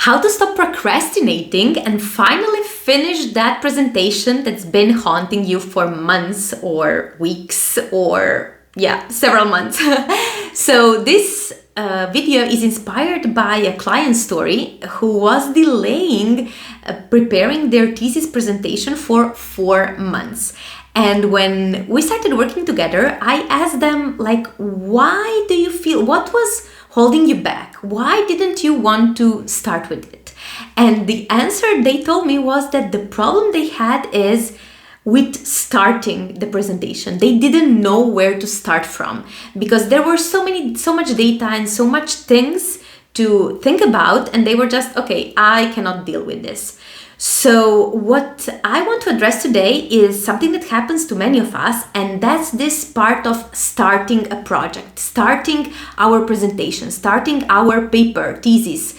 how to stop procrastinating and finally finish that presentation that's been haunting you for months or weeks or several months. So this video is inspired by a client story who was delaying preparing their thesis presentation for 4 months. And when we started working together, I asked them, why do you feel, what was holding you back? Why didn't you want to start with it? And the answer they told me was that the problem they had is with starting the presentation. They didn't know where to start from because there were so much data and so much things to think about, and they were just, okay, I cannot deal with this. So what I want to address today is something that happens to many of us, and that's this part of starting a project, starting our presentation, starting our paper, thesis,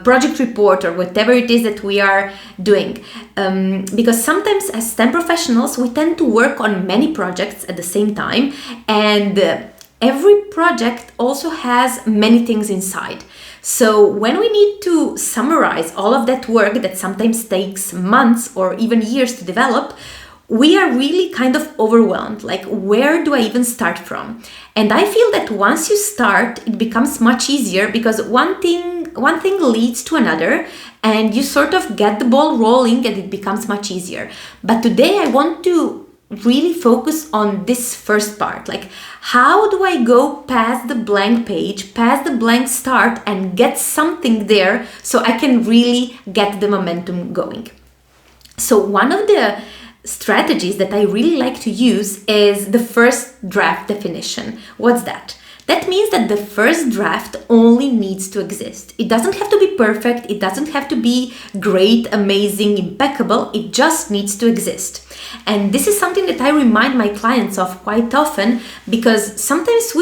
project report, or whatever it is that we are doing. Because sometimes as STEM professionals, we tend to work on many projects at the same time, and every project also has many things inside. So when we need to summarize all of that work that sometimes takes months or even years to develop, we are really kind of overwhelmed. Where do I even start from? And I feel that once you start, it becomes much easier because one thing leads to another, and you sort of get the ball rolling and it becomes much easier. But today I want to really focus on this first part. How do I go past the blank page, past the blank start, and get something there so I can really get the momentum going? So one of the strategies that I really like to use is the first draft definition. What's that? That means that the first draft only needs to exist. It doesn't have to be perfect. It doesn't have to be great, amazing, impeccable. It just needs to exist. And this is something that I remind my clients of quite often, because sometimes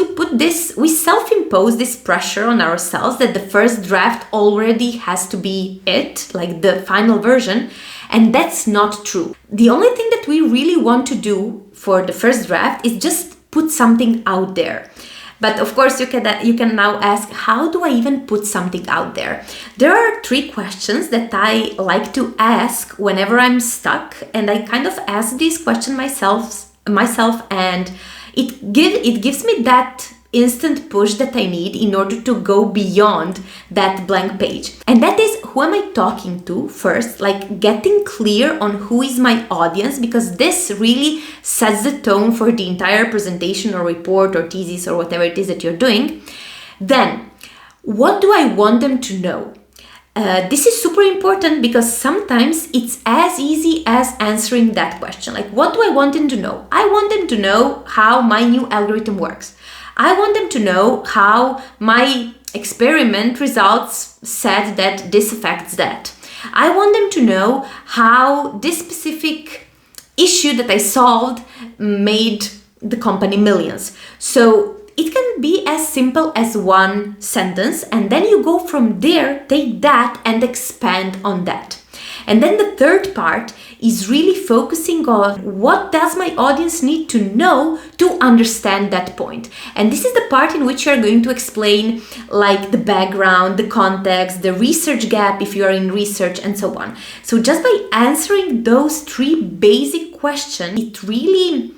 we self-impose this pressure on ourselves that the first draft already has to be it, like the final version. And that's not true. The only thing that we really want to do for the first draft is just put something out there. But of course, you can now ask, how do I even put something out there? There are 3 questions that I like to ask whenever I'm stuck, and I kind of ask this question myself, and it gives me that instant push that I need in order to go beyond that blank page. And that is, who am I talking to first? Getting clear on who is my audience, because this really sets the tone for the entire presentation or report or thesis or whatever it is that you're doing. Then, what do I want them to know? This is super important because sometimes it's as easy as answering that question. What do I want them to know? I want them to know how my new algorithm works. I want them to know how my experiment results said that this affects that. I want them to know how this specific issue that I solved made the company millions. So it can be as simple as one sentence, and then you go from there, take that and expand on that. And then the third part is really focusing on what does my audience need to know to understand that point. And this is the part in which you're going to explain the background, the context, the research gap if you are in research, and so on. So just by answering those 3 basic questions, it really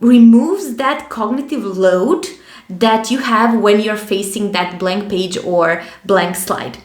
removes that cognitive load that you have when you're facing that blank page or blank slide.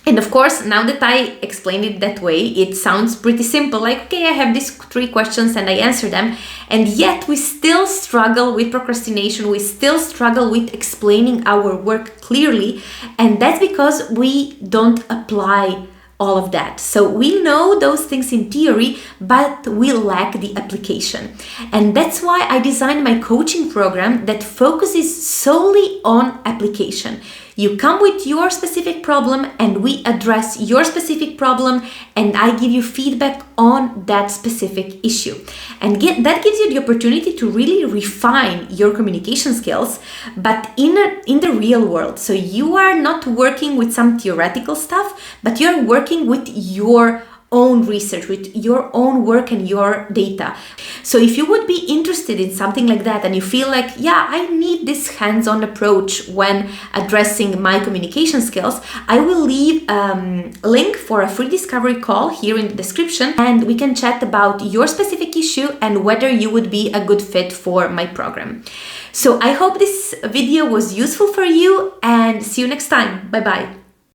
And of course, now that I explained it that way, it sounds pretty simple. Okay, I have these 3 questions and I answer them. And yet we still struggle with procrastination. We still struggle with explaining our work clearly. And that's because we don't apply all of that. So we know those things in theory, but we lack the application. And that's why I designed my coaching program that focuses solely on application. You come with your specific problem and we address your specific problem, and I give you feedback on that specific issue. And that gives you the opportunity to really refine your communication skills, but in the real world. So you are not working with some theoretical stuff, but you're working with your own research, with your own work and your data. So if you would be interested in something like that and you feel like, yeah, I need this hands-on approach when addressing my communication skills, I will leave a link for a free discovery call here in the description, and we can chat about your specific issue and whether you would be a good fit for my program. So I hope this video was useful for you, and see you next time. Bye bye.